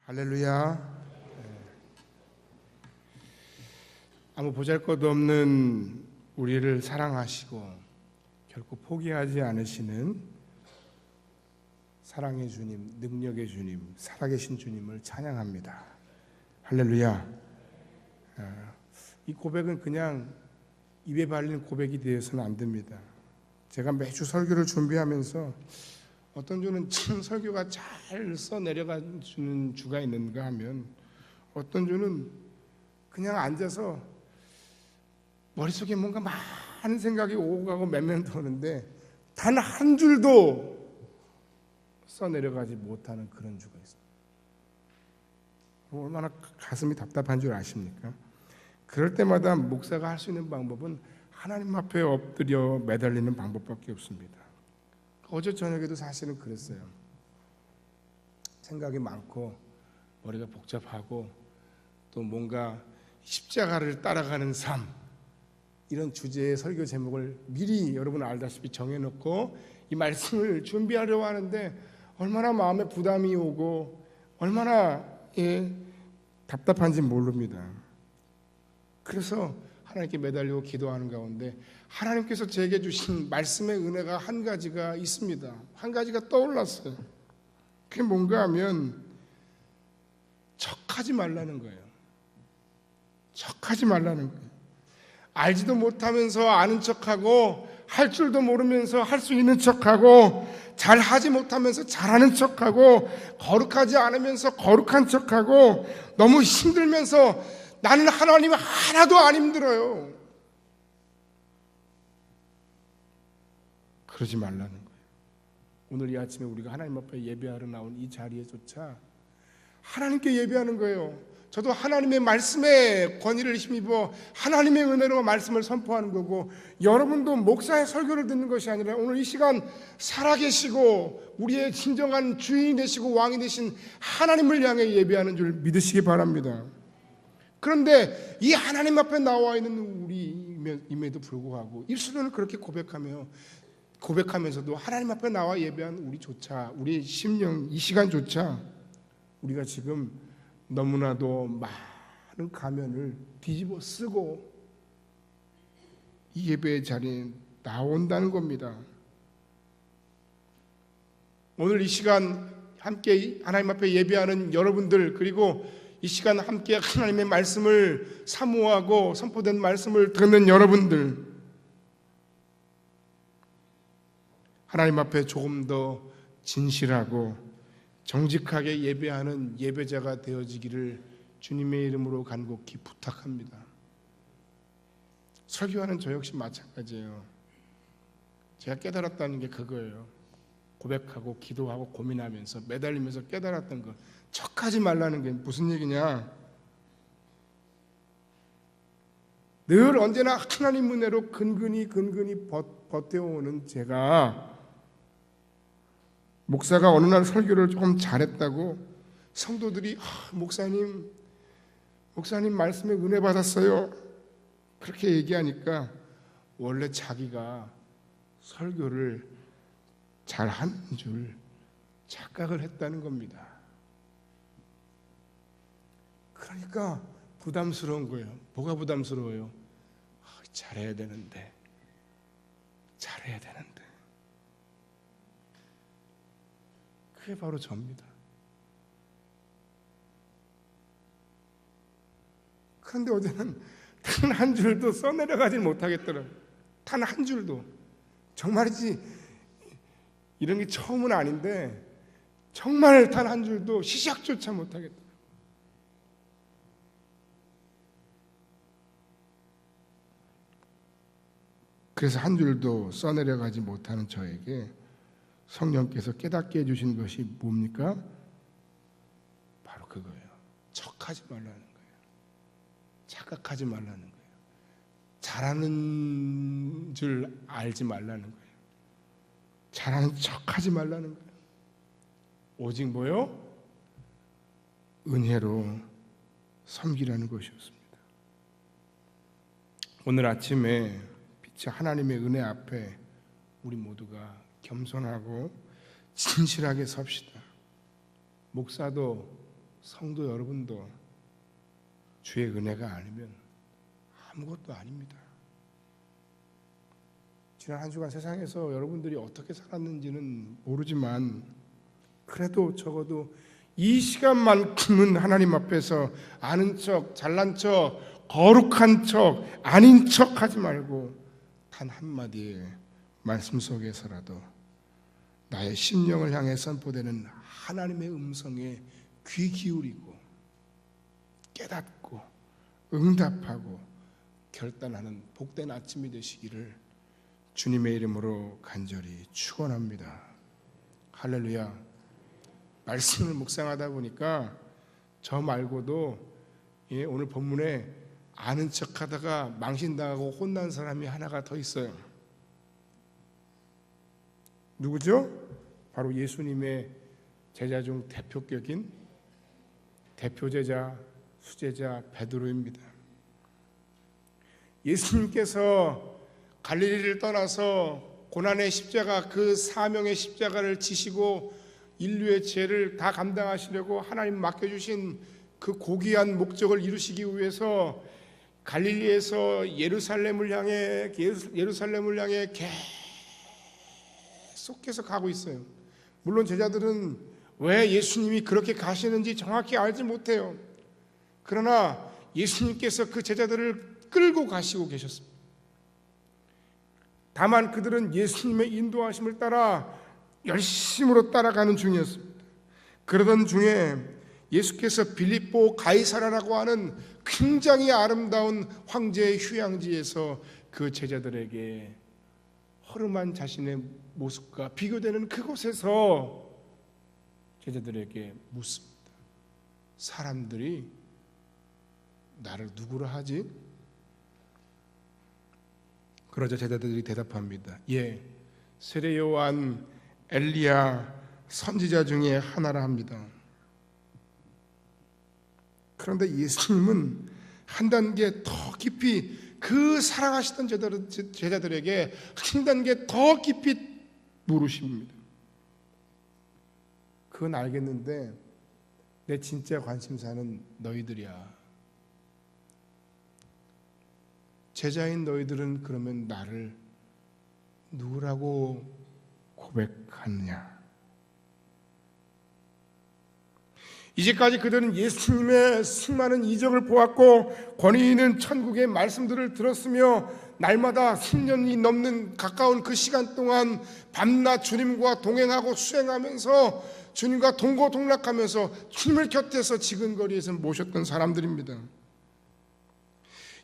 할렐루야. 아무 보잘것없는 우리를 사랑하시고 결코 포기하지 않으시는 사랑의 주님, 능력의 주님, 살아계신 주님을 찬양합니다. 할렐루야. 이 고백은 그냥 입에 발린 고백이 되어서는 안 됩니다. 제가 매주 설교를 준비하면서 어떤 주는 참 설교가 잘 써내려가주는 주가 있는가 하면 어떤 주는 그냥 앉아서 머릿속에 뭔가 많은 생각이 오고 가고 맴맴도는데 단 한 줄도 써내려가지 못하는 그런 주가 있어요. 얼마나 가슴이 답답한 줄 아십니까? 그럴 때마다 목사가 할 수 있는 방법은 하나님 앞에 엎드려 매달리는 방법밖에 없습니다. 어제 저녁에도 사실은 그랬어요. 생각이 많고 머리가 복잡하고 또 뭔가 십자가를 따라가는 삶, 이런 주제의 설교 제목을 미리 여러분 알다시피 정해놓고 이 말씀을 준비하려고 하는데 얼마나 마음에 부담이 오고 얼마나 답답한지 모릅니다. 그래서 하나님께 매달리고 기도하는 가운데 하나님께서 제게 주신 말씀의 은혜가 한 가지가 있습니다. 한 가지가 떠올랐어요. 그게 뭔가 하면 척하지 말라는 거예요. 척하지 말라는 거예요. 알지도 못하면서 아는 척하고 할 줄도 모르면서 할 수 있는 척하고 잘하지 못하면서 잘하는 척하고 거룩하지 않으면서 거룩한 척하고 너무 힘들면서 나는 하나님 하나도 안 힘들어요. 그러지 말라는 거예요. 오늘 이 아침에 우리가 하나님 앞에 예배하러 나온 이 자리에조차 하나님께 예배하는 거예요. 저도 하나님의 말씀에 권위를 힘입어 하나님의 은혜로 말씀을 선포하는 거고 여러분도 목사의 설교를 듣는 것이 아니라 오늘 이 시간 살아계시고 우리의 진정한 주인이 되시고 왕이 되신 하나님을 향해 예배하는 줄 믿으시기 바랍니다. 그런데 이 하나님 앞에 나와 있는 우리임에도 불구하고 입술로는 그렇게 고백하면서도 하나님 앞에 나와 예배한 우리조차, 우리 심령 이 시간조차 우리가 지금 너무나도 많은 가면을 뒤집어 쓰고 이 예배의 자리에 나온다는 겁니다. 오늘 이 시간 함께 하나님 앞에 예배하는 여러분들, 그리고 이 시간 함께 하나님의 말씀을 사모하고 선포된 말씀을 듣는 여러분들, 하나님 앞에 조금 더 진실하고 정직하게 예배하는 예배자가 되어지기를 주님의 이름으로 간곡히 부탁합니다. 설교하는 저 역시 마찬가지예요. 제가 깨달았다는 게 그거예요. 고백하고 기도하고 고민하면서 매달리면서 깨달았던 거, 척하지 말라는 게 무슨 얘기냐? 늘 언제나 하나님 은혜로 근근히 버텨오는 제가 목사가 어느 날 설교를 조금 잘했다고 성도들이 목사님 말씀에 은혜 받았어요, 그렇게 얘기하니까 원래 자기가 설교를 잘하는 줄 착각을 했다는 겁니다. 그러니까 부담스러운 거예요. 뭐가 부담스러워요? 잘해야 되는데. 그게 바로 접니다. 그런데 어제는 단 한 줄도 써내려가지 못하겠더라고요. 단 한 줄도. 정말이지 이런 게 처음은 아닌데 정말 단 한 줄도 시작조차 못하겠더라고요. 그래서 한 줄도 써내려가지 못하는 저에게 성령께서 깨닫게 해주신 것이 뭡니까? 바로 그거예요. 척하지 말라는 거예요. 착각하지 말라는 거예요. 잘하는 줄 알지 말라는 거예요. 잘하는 척하지 말라는 거예요. 오직 뭐요? 은혜로 섬기라는 것이었습니다. 오늘 아침에 하나님의 은혜 앞에 우리 모두가 겸손하고 진실하게 섭시다. 목사도 성도 여러분도 주의 은혜가 아니면 아무것도 아닙니다. 지난 한 주간 세상에서 여러분들이 어떻게 살았는지는 모르지만 그래도 적어도 이 시간만큼은 하나님 앞에서 아는 척, 잘난 척, 거룩한 척, 아닌 척 하지 말고 단 한마디의 말씀 속에서라도 나의 심령을 향해 선포되는 하나님의 음성에 귀 기울이고 깨닫고 응답하고 결단하는 복된 아침이 되시기를 주님의 이름으로 간절히 축원합니다. 할렐루야. 말씀을 묵상하다 보니까 저 말고도 오늘 본문에 아는 척하다가 망신당하고 혼난 사람이 하나가 더 있어요. 누구죠? 바로 예수님의 제자 중 대표격인 대표제자, 수제자 베드로입니다. 예수님께서 갈릴리를 떠나서 고난의 십자가, 그 사명의 십자가를 지시고 인류의 죄를 다 감당하시려고 하나님 맡겨주신 그 고귀한 목적을 이루시기 위해서 갈릴리에서 예루살렘을 향해 계속해서 가고 있어요. 물론 제자들은 왜 예수님이 그렇게 가시는지 정확히 알지 못해요. 그러나 예수님께서 그 제자들을 끌고 가시고 계셨습니다. 다만 그들은 예수님의 인도하심을 따라 열심으로 따라가는 중이었습니다. 그러던 중에 예수께서 빌립보 가이사라라고 하는 굉장히 아름다운 황제의 휴양지에서 그 제자들에게 허름한 자신의 모습과 비교되는 그곳에서 제자들에게 묻습니다. 사람들이 나를 누구라 하지? 그러자 제자들이 대답합니다. 예, 세례 요한, 엘리야, 선지자 중에 하나라 합니다. 그런데 예수님은 한 단계 더 깊이 그 사랑하시던 제자들에게 한 단계 더 깊이 물으십니다. 그건 알겠는데 내 진짜 관심사는 너희들이야. 제자인 너희들은 그러면 나를 누구라고 고백하느냐? 이제까지 그들은 예수님의 수많은 이적을 보았고 권위 있는 천국의 말씀들을 들었으며 날마다 10년이 넘는 가까운 그 시간 동안 밤낮 주님과 동행하고 수행하면서 주님과 동고동락하면서 주님을 곁에서 지근거리에서 모셨던 사람들입니다.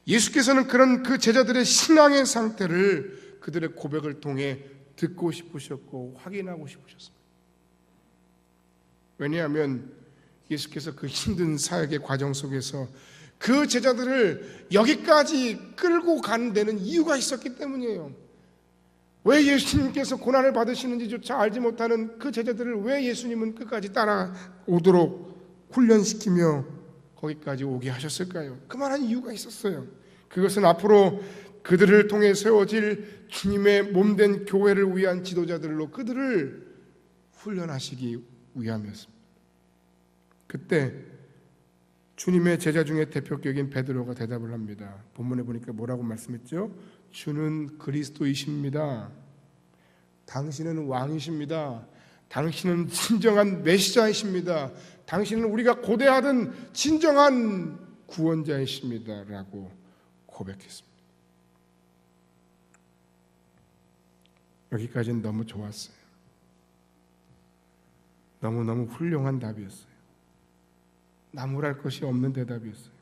예수께서는 그런 그 제자들의 신앙의 상태를 그들의 고백을 통해 듣고 싶으셨고 확인하고 싶으셨습니다. 왜냐하면 예수께서 그 힘든 사역의 과정 속에서 그 제자들을 여기까지 끌고 가는 데는 이유가 있었기 때문이에요. 왜 예수님께서 고난을 받으시는지조차 알지 못하는 그 제자들을 왜 예수님은 끝까지 따라오도록 훈련시키며 거기까지 오게 하셨을까요? 그만한 이유가 있었어요. 그것은 앞으로 그들을 통해 세워질 주님의 몸된 교회를 위한 지도자들로 그들을 훈련하시기 위함이었습니다. 그때 주님의 제자 중에 대표격인 베드로가 대답을 합니다. 본문에 보니까 뭐라고 말씀했죠? 주는 그리스도이십니다. 당신은 왕이십니다. 당신은 진정한 메시아이십니다. 당신은 우리가 고대하던 진정한 구원자이십니다. 라고 고백했습니다. 여기까지는 너무 좋았어요. 너무너무 훌륭한 답이었어요. 나무랄 것이 없는 대답이었어요.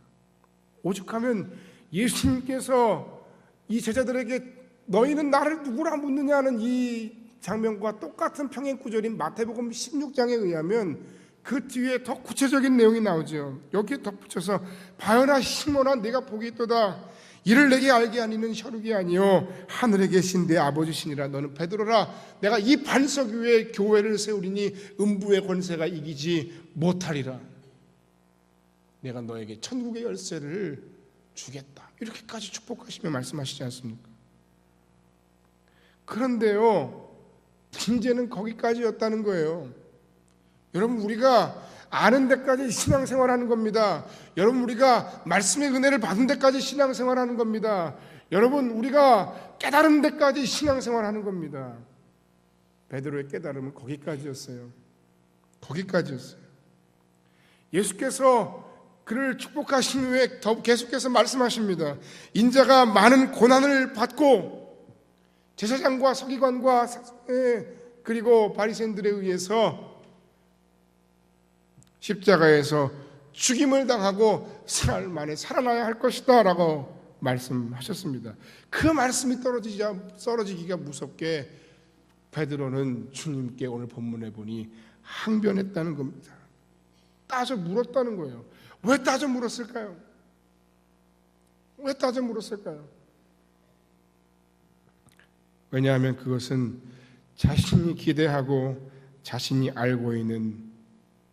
오죽하면 예수님께서 이 제자들에게 너희는 나를 누구라 묻느냐는 이 장면과 똑같은 평행 구절인 마태복음 16장에 의하면 그 뒤에 더 구체적인 내용이 나오죠. 여기에 덧붙여서 바요나 시몬아 내가 복이 있도다. 이를 내게 알게 하니는 혈육이 아니요 하늘에 계신 내 아버지시니라. 너는 베드로라. 내가 이 반석 위에 교회를 세우리니 음부의 권세가 이기지 못하리라. 내가 너에게 천국의 열쇠를 주겠다. 이렇게까지 축복하시며 말씀하시지 않습니까? 그런데요, 문제는 거기까지였다는 거예요. 여러분, 우리가 아는 데까지 신앙생활하는 겁니다. 여러분, 우리가 말씀의 은혜를 받은 데까지 신앙생활하는 겁니다. 여러분, 우리가 깨달은 데까지 신앙생활하는 겁니다. 베드로의 깨달음은 거기까지였어요. 거기까지였어요. 예수께서 그를 축복하신 후에 더 계속해서 말씀하십니다. 인자가 많은 고난을 받고 제사장과 서기관과 그리고 바리새인들에 의해서 십자가에서 죽임을 당하고 사흘 만에 살아나야 할 것이다 라고 말씀하셨습니다. 그 말씀이 떨어지기가 무섭게 베드로는 주님께 오늘 본문에 보니 항변했다는 겁니다. 따져 물었다는 거예요. 왜 따져 물었을까요? 왜 따져 물었을까요? 왜냐하면 그것은 자신이 기대하고 자신이 알고 있는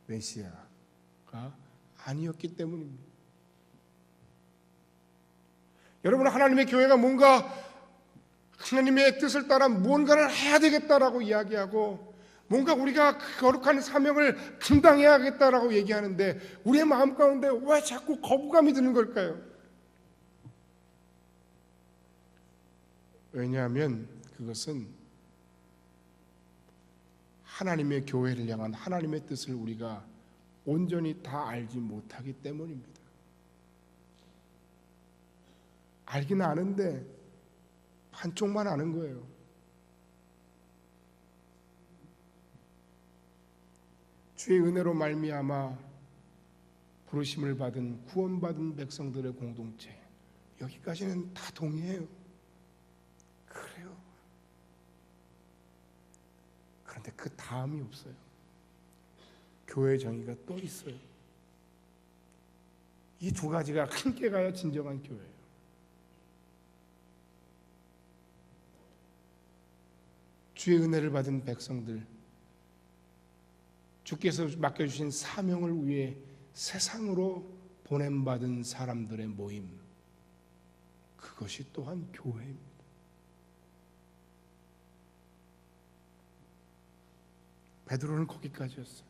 메시아가 아니었기 때문입니다. 여러분, 하나님의 교회가 뭔가 하나님의 뜻을 따라 무언가를 해야 되겠다라고 이야기하고 뭔가 우리가 그 거룩한 사명을 감당해야겠다라고 얘기하는데 우리의 마음 가운데 왜 자꾸 거부감이 드는 걸까요? 왜냐하면 그것은 하나님의 교회를 향한 하나님의 뜻을 우리가 온전히 다 알지 못하기 때문입니다. 알긴 아는데 한쪽만 아는 거예요. 주의 은혜로 말미암아 부르심을 받은 구원받은 백성들의 공동체, 여기까지는 다 동의해요. 그래요. 그런데 그 다음이 없어요. 교회 정의가 또 있어요. 이 두 가지가 함께 가야 진정한 교회예요. 주의 은혜를 받은 백성들, 주께서 맡겨주신 사명을 위해 세상으로 보냄받은 사람들의 모임, 그것이 또한 교회입니다. 베드로는 거기까지였어요.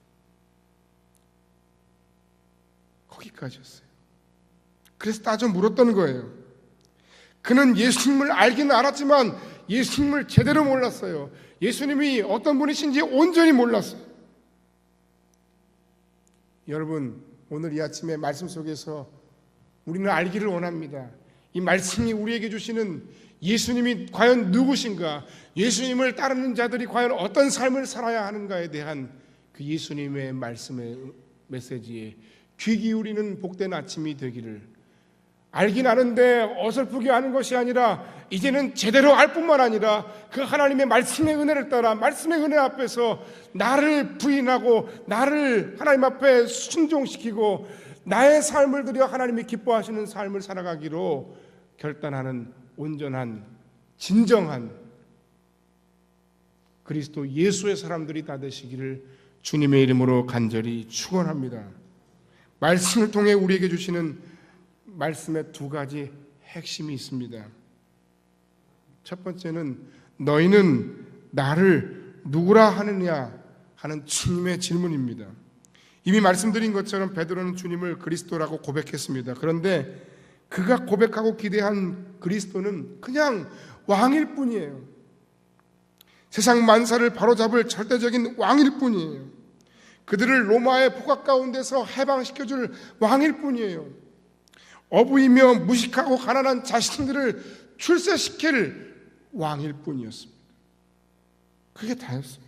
거기까지였어요. 그래서 따져 물었던 거예요. 그는 예수님을 알기는 알았지만 예수님을 제대로 몰랐어요. 예수님이 어떤 분이신지 온전히 몰랐어요. 여러분, 오늘 이 아침에 말씀 속에서 우리는 알기를 원합니다. 이 말씀이 우리에게 주시는 예수님이 과연 누구신가, 예수님을 따르는 자들이 과연 어떤 삶을 살아야 하는가에 대한 그 예수님의 말씀의 메시지에 귀 기울이는 복된 아침이 되기를, 알긴 아는데 어설프게 아는 것이 아니라 이제는 제대로 알 뿐만 아니라 그 하나님의 말씀의 은혜를 따라 말씀의 은혜 앞에서 나를 부인하고 나를 하나님 앞에 순종시키고 나의 삶을 들여 하나님이 기뻐하시는 삶을 살아가기로 결단하는 온전한 진정한 그리스도 예수의 사람들이 다 되시기를 주님의 이름으로 간절히 축원합니다. 말씀을 통해 우리에게 주시는 말씀의 두 가지 핵심이 있습니다. 첫 번째는 너희는 나를 누구라 하느냐 하는 주님의 질문입니다. 이미 말씀드린 것처럼 베드로는 주님을 그리스도라고 고백했습니다. 그런데 그가 고백하고 기대한 그리스도는 그냥 왕일 뿐이에요. 세상 만사를 바로잡을 절대적인 왕일 뿐이에요. 그들을 로마의 포각 가운데서 해방시켜줄 왕일 뿐이에요. 어부이며 무식하고 가난한 자신들을 출세시킬 왕일 뿐이었습니다. 그게 다였어요.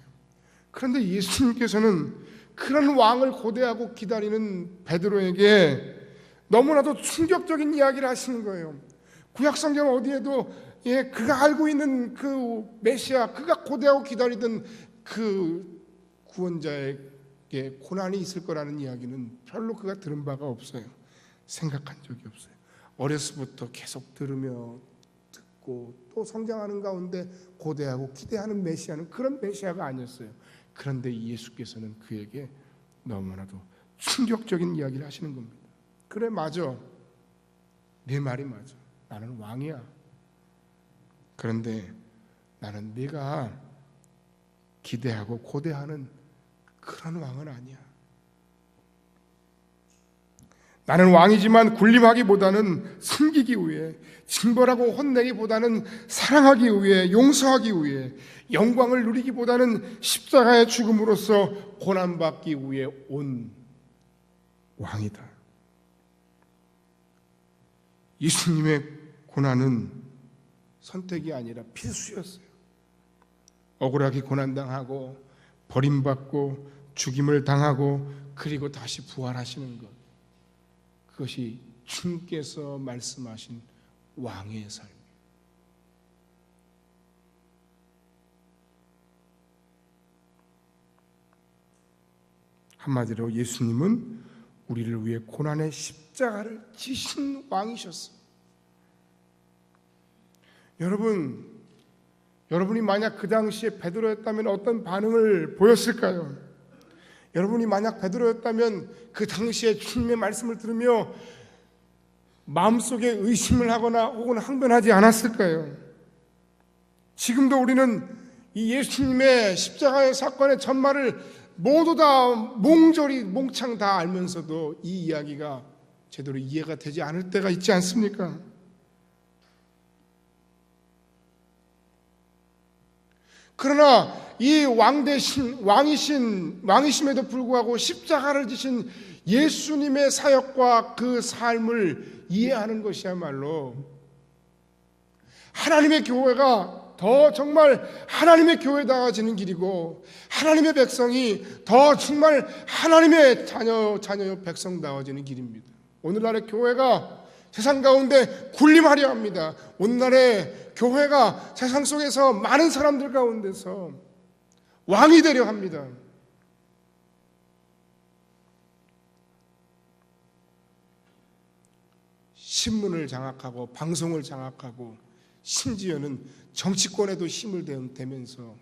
그런데 예수님께서는 그런 왕을 고대하고 기다리는 베드로에게 너무나도 충격적인 이야기를 하시는 거예요. 구약성경 어디에도 그가 알고 있는 그 메시아, 그가 고대하고 기다리던 그 구원자에게 고난이 있을 거라는 이야기는 별로 그가 들은 바가 없어요. 생각한 적이 없어요. 어려서부터 계속 들으며 듣고 또 성장하는 가운데 고대하고 기대하는 메시아는 그런 메시아가 아니었어요. 그런데 예수께서는 그에게 너무나도 충격적인 이야기를 하시는 겁니다. 그래, 맞아. 네 말이 맞아. 나는 왕이야. 그런데 나는 네가 기대하고 고대하는 그런 왕은 아니야. 나는 왕이지만 군림하기보다는 섬기기 위해, 징벌하고 혼내기보다는 사랑하기 위해, 용서하기 위해, 영광을 누리기보다는 십자가의 죽음으로써 고난받기 위해 온 왕이다. 예수님의 고난은 선택이 아니라 필수였어요. 억울하게 고난당하고 버림받고 죽임을 당하고 그리고 다시 부활하시는 것, 그것이 주님께서 말씀하신 왕의 삶이에요. 한마디로 예수님은 우리를 위해 고난의 십자가를 지신 왕이셨어요. 여러분이 만약 그 당시에 베드로였다면 어떤 반응을 보였을까요? 여러분이 만약 베드로였다면 그 당시에 주님의 말씀을 들으며 마음속에 의심을 하거나 혹은 항변하지 않았을까요? 지금도 우리는 이 예수님의 십자가의 사건의 전말을 모두 다 몽창 다 알면서도 이 이야기가 제대로 이해가 되지 않을 때가 있지 않습니까? 그러나 이 왕이심에도 불구하고 십자가를 지신 예수님의 사역과 그 삶을 이해하는 것이야말로 하나님의 교회가 더 정말 하나님의 교회다워지는 길이고, 하나님의 백성이 더 정말 하나님의 자녀 백성다워지는 길입니다. 오늘날의 교회가 세상 가운데 군림하려 합니다. 오늘날의 교회가 세상 속에서 많은 사람들 가운데서 왕이 되려 합니다. 신문을 장악하고 방송을 장악하고 심지어는 정치권에도 힘을 대면서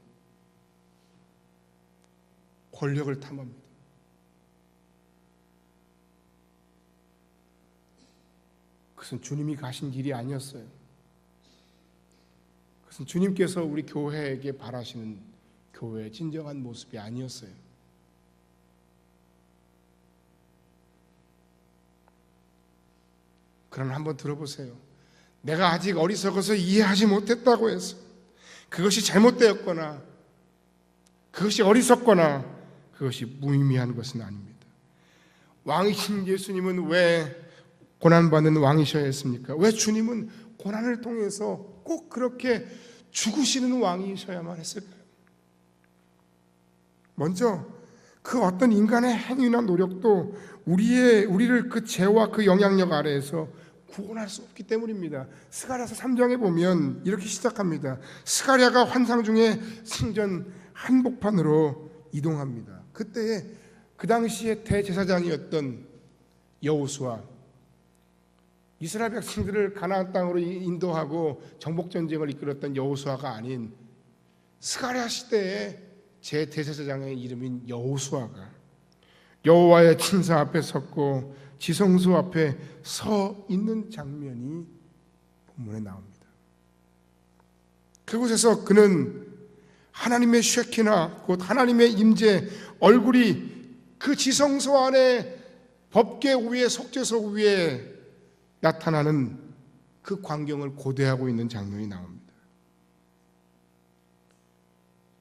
권력을 탐합니다. 그것은 주님이 가신 길이 아니었어요. 그것은 주님께서 우리 교회에게 바라시는 교회의 진정한 모습이 아니었어요. 그러나 한번 들어보세요. 내가 아직 어리석어서 이해하지 못했다고 해서 그것이 잘못되었거나 그것이 어리석거나 그것이 무의미한 것은 아닙니다. 왕이신 예수님은 왜 고난받는 왕이셔야 했습니까? 왜 주님은 고난을 통해서 꼭 그렇게 죽으시는 왕이셔야만 했을까요? 먼저 그 어떤 인간의 행위나 노력도 우리를 그 죄와 그 영향력 아래에서 구원할 수 없기 때문입니다. 스가랴서 3장에 보면 이렇게 시작합니다. 스가랴가 환상 중에 성전 한복판으로 이동합니다. 그때에 그 당시에 대제사장이었던 여호수아, 이스라엘 백성들을 가나안 땅으로 인도하고 정복 전쟁을 이끌었던 여호수아가 아닌 스가랴 시대의 제 대제사장의 이름인 여호수아가 여호와의 친사 앞에 섰고 지성소 앞에 서 있는 장면이 본문에 나옵니다. 그곳에서 그는 하나님의 쉐키나 곧 하나님의 임재, 얼굴이 그 지성소 안에 법궤 위에 속죄소 위에 나타나는 그 광경을 고대하고 있는 장면이 나옵니다.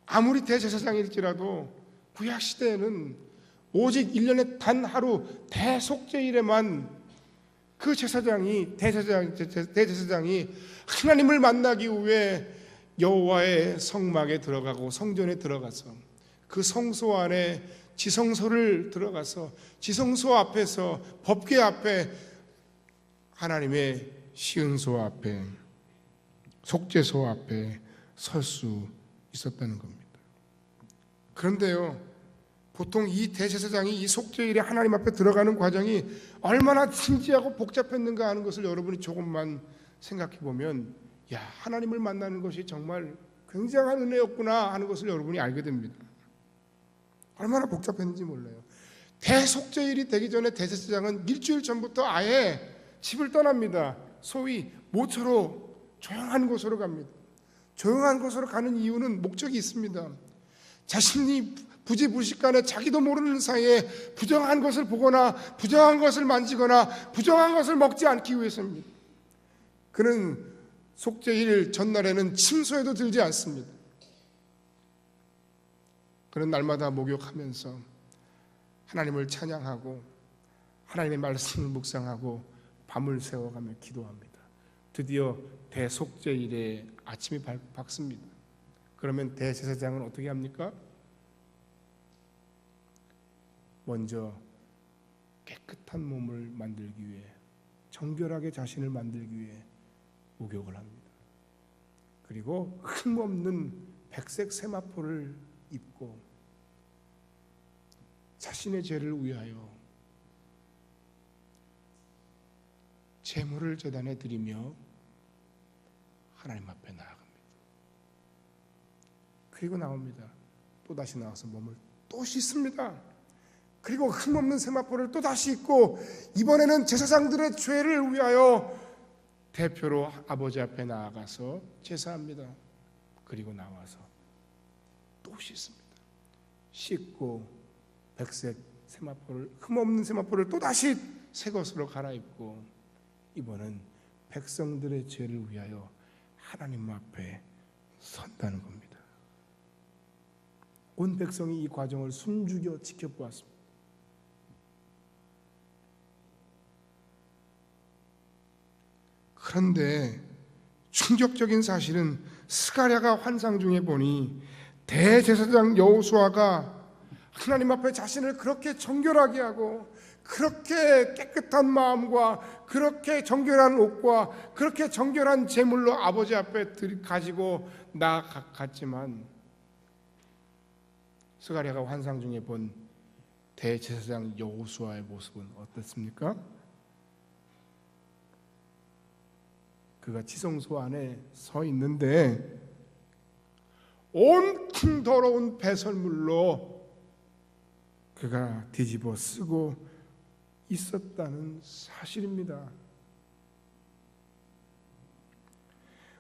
아무리 대제사장일지라도 구약 시대에는 오직 1년에 단 하루 대속죄일에만 그 대제사장이 하나님을 만나기 위해 여호와의 성막에 들어가고 성전에 들어가서 그 성소 안에 지성소를 들어가서 지성소 앞에서 법궤 앞에 하나님의 시은소 앞에 속죄소 앞에 설 수 있었다는 겁니다. 그런데요, 보통 이 대제사장이 이 속죄일에 하나님 앞에 들어가는 과정이 얼마나 진지하고 복잡했는가 하는 것을 여러분이 조금만 생각해 보면, 야, 하나님을 만나는 것이 정말 굉장한 은혜였구나 하는 것을 여러분이 알게 됩니다. 얼마나 복잡했는지 몰라요. 대속죄일이 되기 전에 대제사장은 일주일 전부터 아예 집을 떠납니다. 소위 모처로 조용한 곳으로 갑니다. 조용한 곳으로 가는 이유는 목적이 있습니다. 자신이 부지불식간에 자기도 모르는 사이에 부정한 것을 보거나 부정한 것을 만지거나 부정한 것을 먹지 않기 위해서입니다. 그는 속죄일 전날에는 침소에도 들지 않습니다. 그는 날마다 목욕하면서 하나님을 찬양하고 하나님의 말씀을 묵상하고 밤을 새워가며 기도합니다. 드디어 대속죄일에 아침이 밝습니다. 그러면 대제사장은 어떻게 합니까? 먼저 깨끗한 몸을 만들기 위해, 정결하게 자신을 만들기 위해 목욕을 합니다. 그리고 흠없는 백색 세마포를 입고 자신의 죄를 위하여 제물을 제단에 드리며 하나님 앞에 나아갑니다. 그리고 나옵니다. 또다시 나와서 몸을 또 씻습니다. 그리고 흠없는 세마포를 또다시 입고 이번에는 제사장들의 죄를 위하여 대표로 아버지 앞에 나아가서 제사합니다. 그리고 나와서 또 씻습니다. 씻고 백색 세마포를, 흠없는 세마포를 또다시 새 것으로 갈아입고 이번은 백성들의 죄를 위하여 하나님 앞에 선다는 겁니다. 온 백성이 이 과정을 숨죽여 지켜보았습니다. 그런데 충격적인 사실은 스가랴가 환상 중에 보니 대제사장 여호수아가 하나님 앞에 자신을 그렇게 정결하게 하고 그렇게 깨끗한 마음과 그렇게 정결한 옷과 그렇게 정결한 제물로 아버지 앞에 가지고 나아갔지만 스가랴가 환상 중에 본 대제사장 여호수아의 모습은 어떻습니까? 그가 지성소 안에 서 있는데 온통 더러운 배설물로 그가 뒤집어 쓰고 있었다는 사실입니다.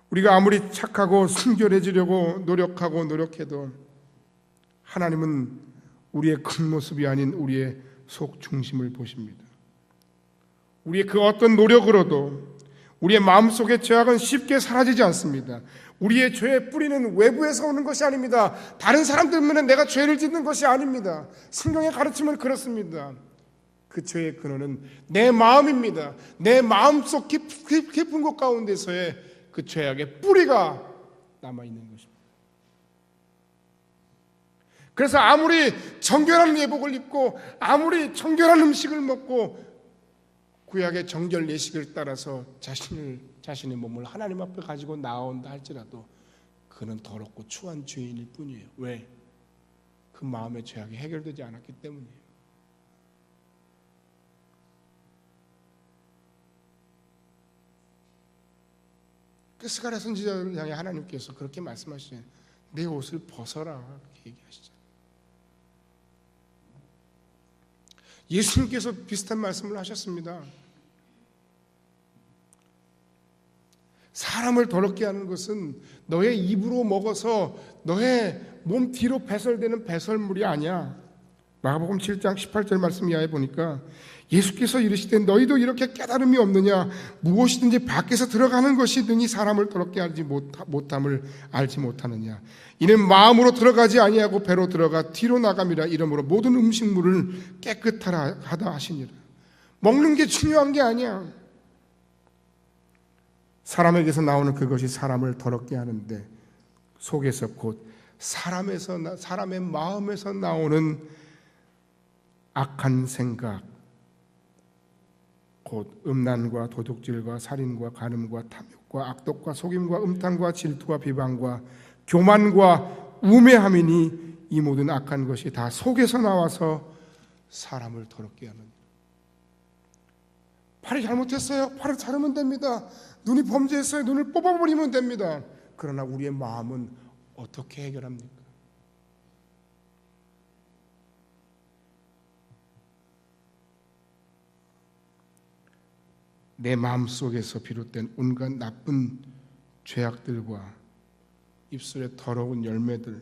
우리가 아무리 착하고 순결해지려고 노력해도 하나님은 우리의 큰 모습이 아닌 우리의 속 중심을 보십니다. 우리의 그 어떤 노력으로도 우리의 마음속의 죄악은 쉽게 사라지지 않습니다. 우리의 죄의 뿌리는 외부에서 오는 것이 아닙니다. 다른 사람들 때문에 내가 죄를 짓는 것이 아닙니다. 성경의 가르침은 그렇습니다. 그 죄의 근원은 내 마음입니다. 내 마음속 깊은 곳 가운데서의 그 죄악의 뿌리가 남아있는 것입니다. 그래서 아무리 정결한 예복을 입고 아무리 정결한 음식을 먹고 구약의 정결 예식을 따라서 자신의 몸을 하나님 앞에 가지고 나온다 할지라도 그는 더럽고 추한 죄인일 뿐이에요. 왜? 그 마음의 죄악이 해결되지 않았기 때문이에요. 그 스가랴 선지자를 향해 하나님께서 그렇게 말씀하시잖아요. 내 옷을 벗어라 그렇게 얘기하시잖아요. 예수님께서 비슷한 말씀을 하셨습니다. 사람을 더럽게 하는 것은 너의 입으로 먹어서 너의 몸 뒤로 배설되는 배설물이 아니야. 마가복음 7장 18절 말씀 이하에 보니까 예수께서 이르시되 너희도 이렇게 깨달음이 없느냐. 무엇이든지 밖에서 들어가는 것이든지 사람을 더럽게 하지 못함을 알지 못하느냐. 이는 마음으로 들어가지 아니하고 배로 들어가 뒤로 나감이라. 이러므로 모든 음식물을 깨끗하라 하다 하시니라. 먹는 게 중요한 게 아니야. 사람에게서 나오는 그것이 사람을 더럽게 하는데 속에서 곧 사람의 마음에서 나오는 악한 생각, 곧 음란과 도둑질과 살인과 간음과 탐욕과 악독과 속임과 음탕과 질투와 비방과 교만과 우매함이니 이 모든 악한 것이 다 속에서 나와서 사람을 더럽게 하는. 팔이 잘못했어요. 팔을 자르면 됩니다. 눈이 범죄했어요. 눈을 뽑아버리면 됩니다. 그러나 우리의 마음은 어떻게 해결합니까? 내 마음속에서 비롯된 온갖 나쁜 죄악들과 입술의 더러운 열매들,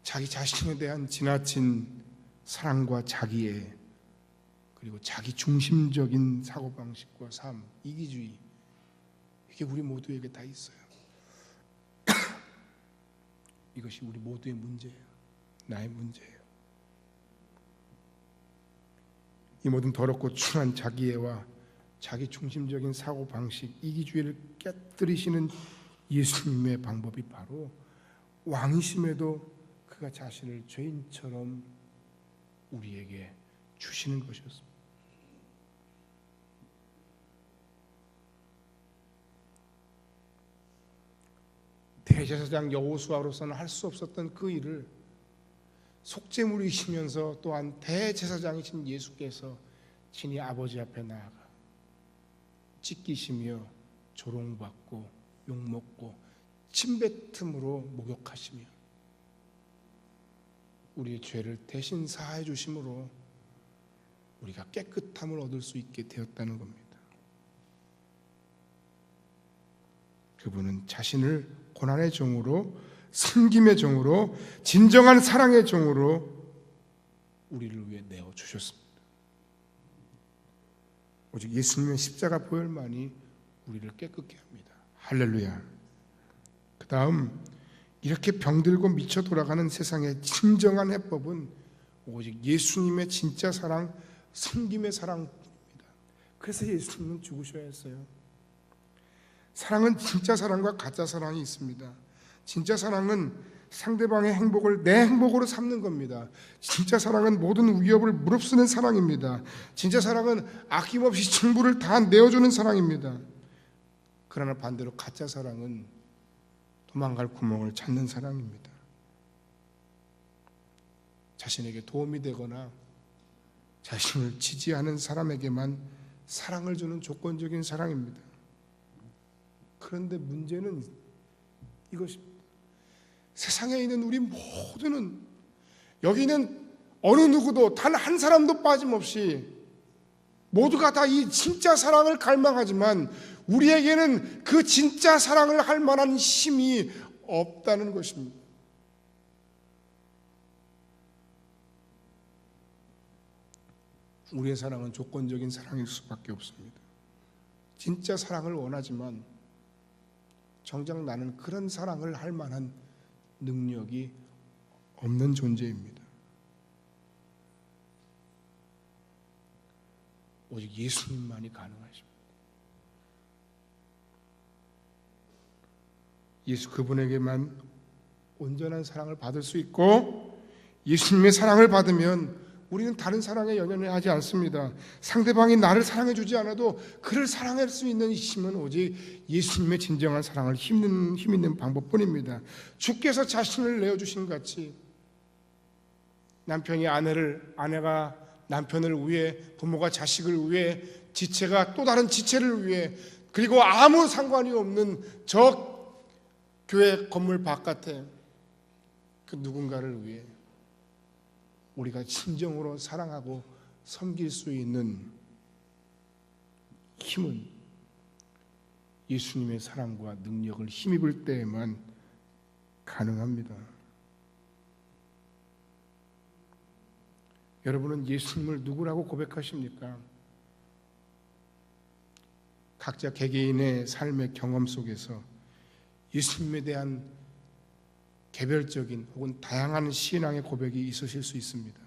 자기 자신에 대한 지나친 사랑과 자기애, 그리고 자기 중심적인 사고방식과 삶, 이기주의, 이게 우리 모두에게 다 있어요. 이것이 우리 모두의 문제예요. 나의 문제예요. 이 모든 더럽고 추한 자기애와 자기 중심적인 사고방식, 이기주의를 깨뜨리시는 예수님의 방법이 바로 왕이심에도 그가 자신을 죄인처럼 우리에게 주시는 것이었습니다. 대제사장 여호수아로서는 할 수 없었던 그 일을 속죄물이시면서 또한 대제사장이신 예수께서 친히 아버지 앞에 나아가 찢기시며 조롱받고 욕먹고 침뱉음으로 목욕하시며 우리의 죄를 대신 사해 주심으로 우리가 깨끗함을 얻을 수 있게 되었다는 겁니다. 그분은 자신을 고난의 종으로, 섬김의 종으로, 진정한 사랑의 종으로 우리를 위해 내어 주셨습니다. 오직 예수님의 십자가 보혈만이 우리를 깨끗게 합니다. 할렐루야. 그 다음, 이렇게 병들고 미쳐 돌아가는 세상의 진정한 해법은 오직 예수님의 진짜 사랑, 섬김의 사랑입니다. 그래서 예수님은 죽으셔야 했어요. 사랑은 진짜 사랑과 가짜 사랑이 있습니다. 진짜 사랑은 상대방의 행복을 내 행복으로 삼는 겁니다. 진짜 사랑은 모든 위협을 무릅쓰는 사랑입니다. 진짜 사랑은 아낌없이 전부를 다 내어주는 사랑입니다. 그러나 반대로 가짜 사랑은 도망갈 구멍을 찾는 사랑입니다. 자신에게 도움이 되거나 자신을 지지하는 사람에게만 사랑을 주는 조건적인 사랑입니다. 그런데 문제는 이것입니다. 세상에 있는 우리 모두는, 여기 있는 어느 누구도 단 한 사람도 빠짐없이 모두가 다 이 진짜 사랑을 갈망하지만 우리에게는 그 진짜 사랑을 할 만한 힘이 없다는 것입니다. 우리의 사랑은 조건적인 사랑일 수밖에 없습니다. 진짜 사랑을 원하지만 정작 나는 그런 사랑을 할 만한 능력이 없는 존재입니다. 오직 예수님만이 가능하십니다. 예수 그분에게만 온전한 사랑을 받을 수 있고, 예수님의 사랑을 받으면 우리는 다른 사랑에 연연하지 않습니다. 상대방이 나를 사랑해 주지 않아도 그를 사랑할 수 있는 힘은 오직 예수님의 진정한 사랑을 힘 있는 방법뿐입니다. 주께서 자신을 내어주신 같이 남편이 아내가 남편을 위해, 부모가 자식을 위해, 지체가 또 다른 지체를 위해, 그리고 아무 상관이 없는 저 교회 건물 바깥에 그 누군가를 위해 우리가 진정으로 사랑하고 섬길 수 있는 힘은 예수님의 사랑과 능력을 힘입을 때에만 가능합니다. 여러분은 예수님을 누구라고 고백하십니까? 각자 개개인의 삶의 경험 속에서 예수님에 대한 개별적인 혹은 다양한 신앙의 고백이 있으실 수 있습니다.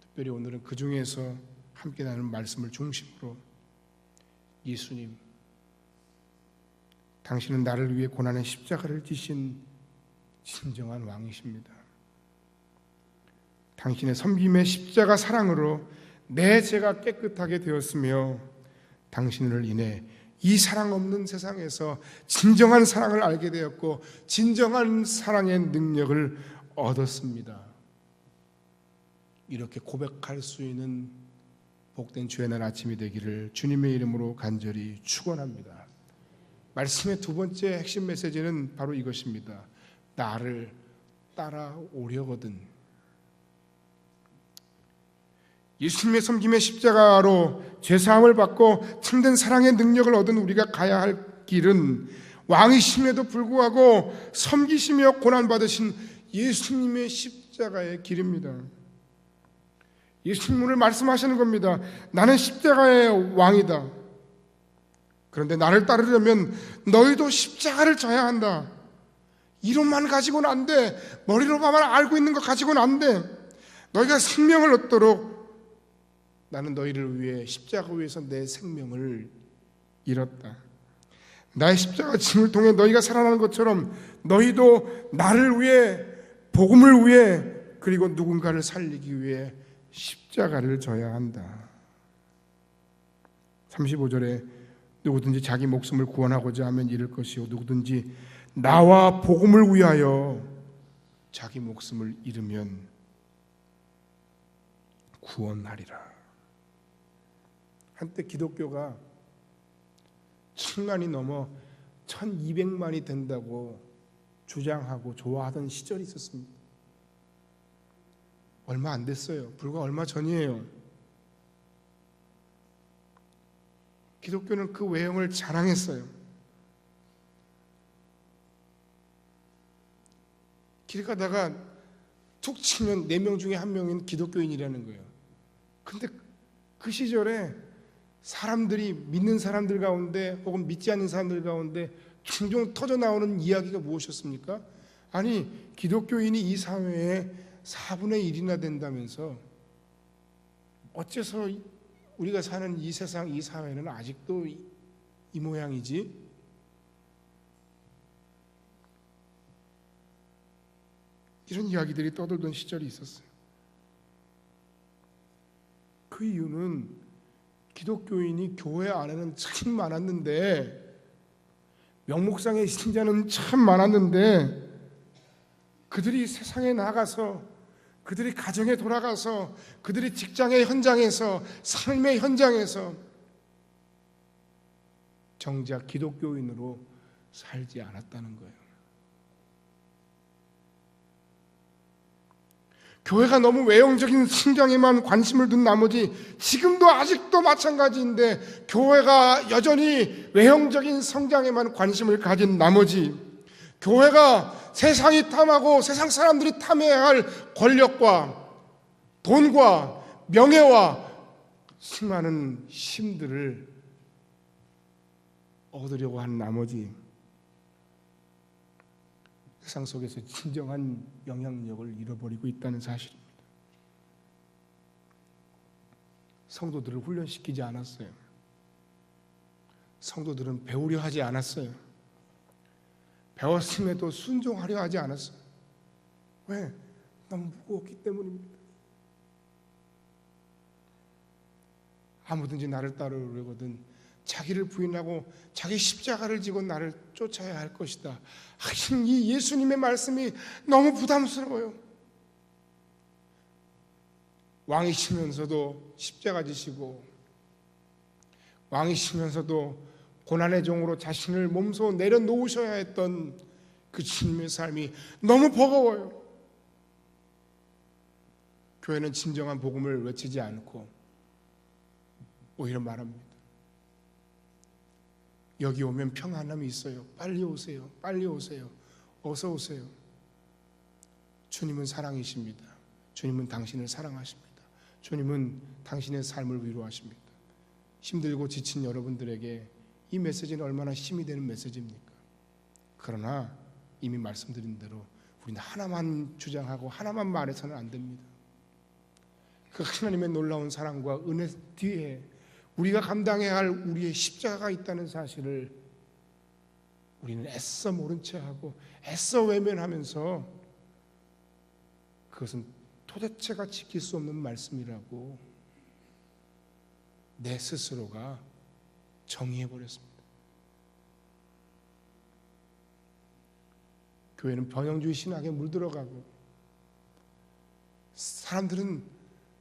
특별히 오늘은 그 중에서 함께 나누는 말씀을 중심으로, 예수님, 당신은 나를 위해 고난의 십자가를 지신 진정한 왕이십니다. 당신의 섬김의 십자가 사랑으로 내 죄가 깨끗하게 되었으며, 당신을 인해 이 사랑 없는 세상에서 진정한 사랑을 알게 되었고 진정한 사랑의 능력을 얻었습니다. 이렇게 고백할 수 있는 복된 주의 날 아침이 되기를 주님의 이름으로 간절히 축원합니다. 말씀의 두 번째 핵심 메시지는 바로 이것입니다. 나를 따라오려거든. 예수님의 섬김의 십자가로 죄사함을 받고 참된 사랑의 능력을 얻은 우리가 가야 할 길은 왕이심에도 불구하고 섬기시며 고난받으신 예수님의 십자가의 길입니다. 예수님 오늘 말씀하시는 겁니다. 나는 십자가의 왕이다. 그런데 나를 따르려면 너희도 십자가를 져야 한다. 이론만 가지고는 안 돼. 머리로만 알고 있는 거 가지고는 안 돼. 너희가 생명을 얻도록 나는 너희를 위해 십자가 위에서 내 생명을 잃었다. 나의 십자가 짐을 통해 너희가 살아나는 것처럼 너희도 나를 위해, 복음을 위해, 그리고 누군가를 살리기 위해 십자가를 져야 한다. 35절에 누구든지 자기 목숨을 구원하고자 하면 잃을 것이요 누구든지 나와 복음을 위하여 자기 목숨을 잃으면 구원하리라. 한때 기독교가 1000만이 넘어 1200만이 된다고 주장하고 좋아하던 시절이 있었습니다. 얼마 안 됐어요. 불과 얼마 전이에요. 기독교는 그 외형을 자랑했어요. 길 가다가 툭 치면 4명 중에 1명은 기독교인이라는 거예요. 근데 그 시절에 사람들이, 믿는 사람들 가운데 혹은 믿지 않는 사람들 가운데 종종 터져 나오는 이야기가 무엇이었습니까? 아니, 기독교인이 이 사회에 4분의 1이나 된다면서 어째서 우리가 사는 이 세상, 이 사회는 아직도 이 모양이지? 이런 이야기들이 떠돌던 시절이 있었어요. 그 이유는 기독교인이 교회 안에는 참 많았는데, 명목상의 신자는 참 많았는데, 그들이 세상에 나가서, 그들이 가정에 돌아가서, 그들이 직장의 현장에서, 삶의 현장에서 정작 기독교인으로 살지 않았다는 거예요. 교회가 너무 외형적인 성장에만 관심을 둔 나머지, 지금도 아직도 마찬가지인데 교회가 여전히 외형적인 성장에만 관심을 가진 나머지, 교회가 세상이 탐하고 세상 사람들이 탐해야 할 권력과 돈과 명예와 수많은 힘들을 얻으려고 한 나머지 세상 속에서 진정한 영향력을 잃어버리고 있다는 사실입니다. 성도들을 훈련시키지 않았어요. 성도들은 배우려 하지 않았어요. 배웠음에도 순종하려 하지 않았어요. 왜? 너무 무거웠기 때문입니다. 아무든지 나를 따르려거든 자기를 부인하고 자기 십자가를 지고 나를 쫓아야 할 것이다. 하긴 이 예수님의 말씀이 너무 부담스러워요. 왕이시면서도 십자가 지시고, 왕이시면서도 고난의 종으로 자신을 몸소 내려놓으셔야 했던 그 주님의 삶이 너무 버거워요. 교회는 진정한 복음을 외치지 않고 오히려 말합니다. 여기 오면 평안함이 있어요. 빨리 오세요. 빨리 오세요. 어서 오세요. 주님은 사랑이십니다. 주님은 당신을 사랑하십니다. 주님은 당신의 삶을 위로하십니다. 힘들고 지친 여러분들에게 이 메시지는 얼마나 힘이 되는 메시지입니까? 그러나 이미 말씀드린 대로 우리는 하나만 주장하고 하나만 말해서는 안 됩니다. 그 하나님의 놀라운 사랑과 은혜 뒤에 우리가 감당해야 할 우리의 십자가가 있다는 사실을 우리는 애써 모른 채 하고 애써 외면하면서 그것은 도대체가 지킬 수 없는 말씀이라고 내 스스로가 정의해버렸습니다. 교회는 번영주의 신학에 물들어가고, 사람들은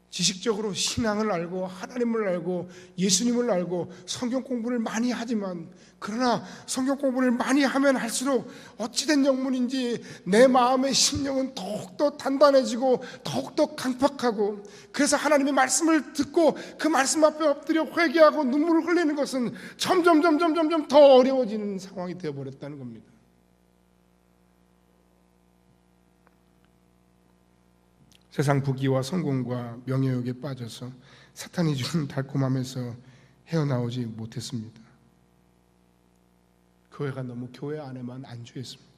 지식적으로 신앙을 알고 하나님을 알고 예수님을 알고 성경 공부를 많이 하지만, 그러나 성경 공부를 많이 하면 할수록 어찌된 영문인지 내 마음의 심령은 더욱더 단단해지고 더욱더 강팍하고, 그래서 하나님의 말씀을 듣고 그 말씀 앞에 엎드려 회개하고 눈물을 흘리는 것은 점점 더 어려워지는 상황이 되어버렸다는 겁니다. 세상 부귀와 성공과 명예욕에 빠져서 사탄이 주는 달콤함에서 헤어나오지 못했습니다. 교회가 너무 교회 안에만 안주했습니다.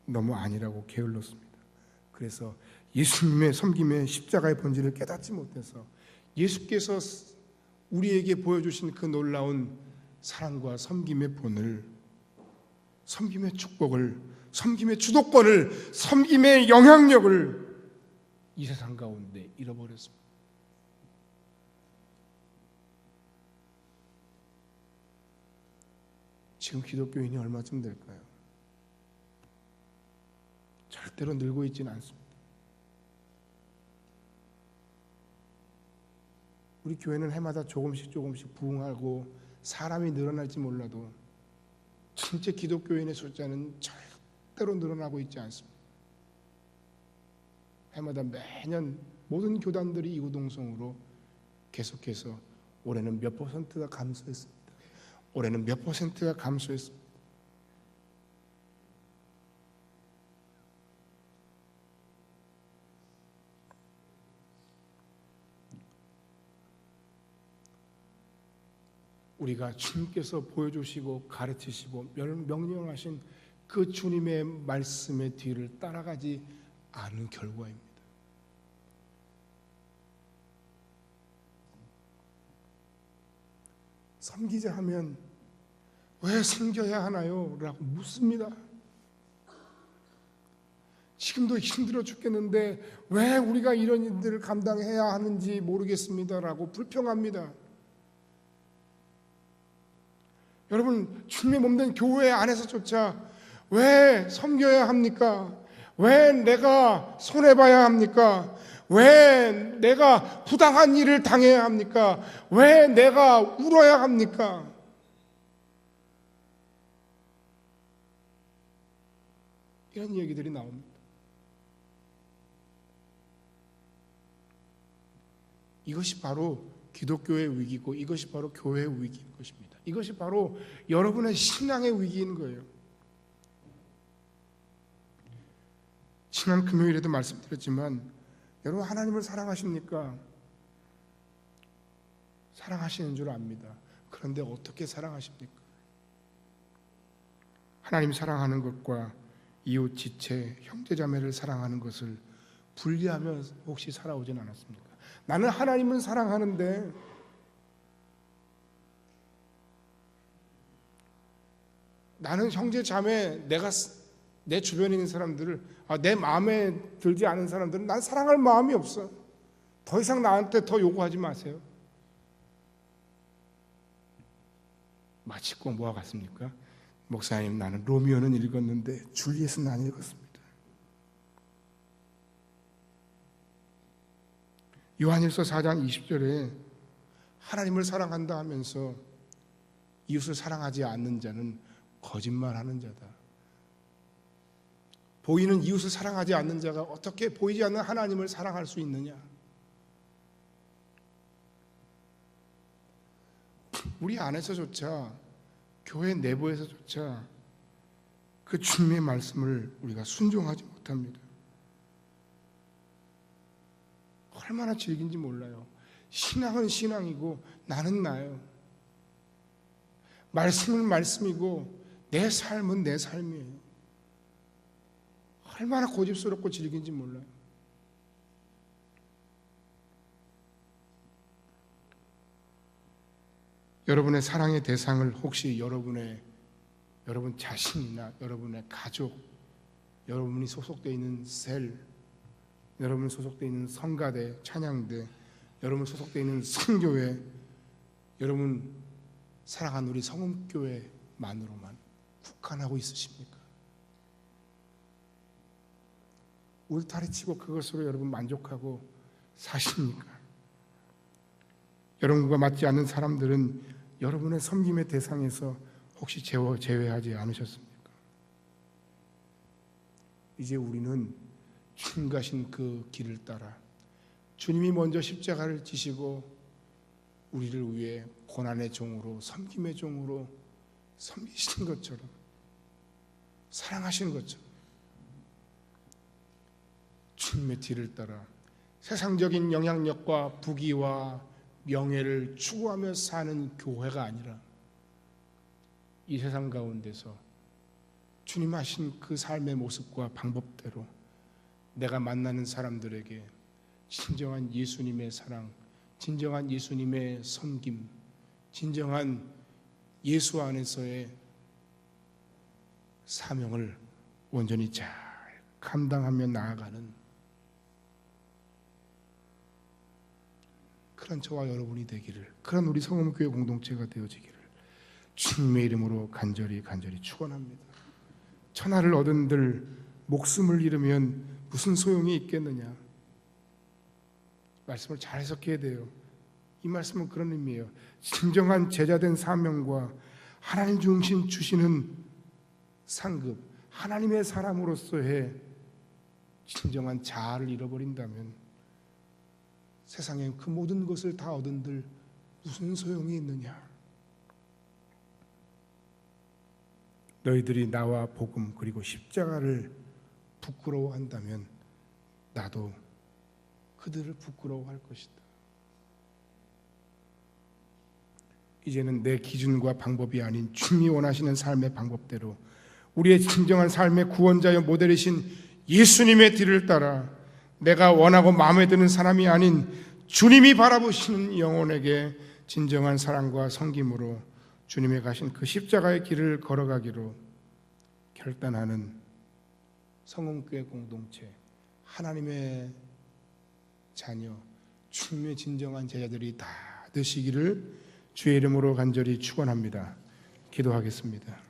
너무 아니라고 게을렀습니다. 그래서 예수님의 섬김의 십자가의 본질을 깨닫지 못해서 예수께서 우리에게 보여주신 그 놀라운 사랑과 섬김의 본을, 섬김의 축복을, 섬김의 주도권을, 섬김의 영향력을 이 세상 가운데 잃어버렸습니다. 지금 기독교인이 얼마쯤 될까요? 절대로 늘고 있지는 않습니다. 우리 교회는 해마다 조금씩 부흥하고 사람이 늘어날지 몰라도 전체 기독교인의 숫자는 절대로 늘어나고 있지 않습니다. 해마다 매년 모든 교단들이 이구동성으로 계속해서 올해는 몇 %가 감소했습니다. 올해는 몇 %가 감소했습니다. 우리가 주님께서 보여주시고 가르치시고 명령하신 그 주님의 말씀의 뒤를 따라가지 않은 결과입니다. 섬기자 하면 왜 섬겨야 하나요? 라고 묻습니다. 지금도 힘들어 죽겠는데 왜 우리가 이런 일들을 감당해야 하는지 모르겠습니다. 라고 불평합니다. 여러분, 주님의 몸된 교회 안에서조차 왜 섬겨야 합니까? 왜 내가 손해봐야 합니까? 왜 내가 부당한 일을 당해야 합니까? 왜 내가 울어야 합니까? 이런 얘기들이 나옵니다. 이것이 바로 기독교의 위기고 이것이 바로 교회의 위기인 것입니다. 이것이 바로 여러분의 신앙의 위기인 거예요. 지난 금요일에도 말씀드렸지만 여러분 하나님을 사랑하십니까? 사랑하시는 줄 압니다. 그런데 어떻게 사랑하십니까? 하나님 사랑하는 것과 이웃, 지체, 형제자매를 사랑하는 것을 분리하며 혹시 살아오진 않았습니까? 나는 하나님은 사랑하는데 나는 형제자매, 내 주변에 있는 사람들을, 내 마음에 들지 않은 사람들은 난 사랑할 마음이 없어. 더 이상 나한테 더 요구하지 마세요. 마치 꼭 뭐와 같습니까? 목사님, 나는 로미오는 읽었는데 줄리엣은 안 읽었습니다. 요한일서 4장 20절에 하나님을 사랑한다 하면서 이웃을 사랑하지 않는 자는 거짓말하는 자다. 보이는 이웃을 사랑하지 않는 자가 어떻게 보이지 않는 하나님을 사랑할 수 있느냐? 우리 안에서조차, 교회 내부에서조차 그 주님의 말씀을 우리가 순종하지 못합니다. 얼마나 즐긴지 몰라요. 신앙은 신앙이고 나는 나예요. 말씀은 말씀이고 내 삶은 내 삶이에요. 얼마나 고집스럽고 즐긴지 몰라요. 여러분의 사랑의 대상을 혹시 여러분 자신이나 여러분의 가족, 여러분이 소속되어 있는 셀, 여러분 소속되어 있는 성가대, 찬양대, 여러분 소속되어 있는 선교회, 여러분 사랑하는 우리 성음교회만으로만 국한하고 있으십니까? 울타리치고 그것으로 여러분 만족하고 사십니까? 여러분과 맞지 않는 사람들은 여러분의 섬김의 대상에서 혹시 제외하지 않으셨습니까? 이제 우리는 주님 가신 그 길을 따라 주님이 먼저 십자가를 지시고 우리를 위해 고난의 종으로, 섬김의 종으로 섬기신 것처럼, 사랑하신 것처럼 주님의 뒤를 따라 세상적인 영향력과 부귀와 명예를 추구하며 사는 교회가 아니라 이 세상 가운데서 주님 하신 그 삶의 모습과 방법대로 내가 만나는 사람들에게 진정한 예수님의 사랑, 진정한 예수님의 섬김, 진정한 예수 안에서의 사명을 온전히 잘 감당하며 나아가는 그런 저와 여러분이 되기를, 그런 우리 성음교회 공동체가 되어지기를 주님의 이름으로 간절히 축원합니다. 천하를 얻은들 목숨을 잃으면 무슨 소용이 있겠느냐. 말씀을 잘 해석해야 돼요. 이 말씀은 그런 의미예요. 진정한 제자된 사명과 하나님 중심 주시는 상급, 하나님의 사람으로서의 진정한 자아를 잃어버린다면 세상에 그 모든 것을 다 얻은들 무슨 소용이 있느냐. 너희들이 나와 복음 그리고 십자가를 부끄러워한다면 나도 그들을 부끄러워할 것이다. 이제는 내 기준과 방법이 아닌 주님이 원하시는 삶의 방법대로 우리의 진정한 삶의 구원자여 모델이신 예수님의 뒤를 따라 내가 원하고 마음에 드는 사람이 아닌 주님이 바라보시는 영혼에게 진정한 사랑과 섬김으로 주님의 가신 그 십자가의 길을 걸어가기로 결단하는 성음교회 공동체, 하나님의 자녀, 주님의 진정한 제자들이 다 되시기를 주의 이름으로 간절히 축원합니다. 기도하겠습니다.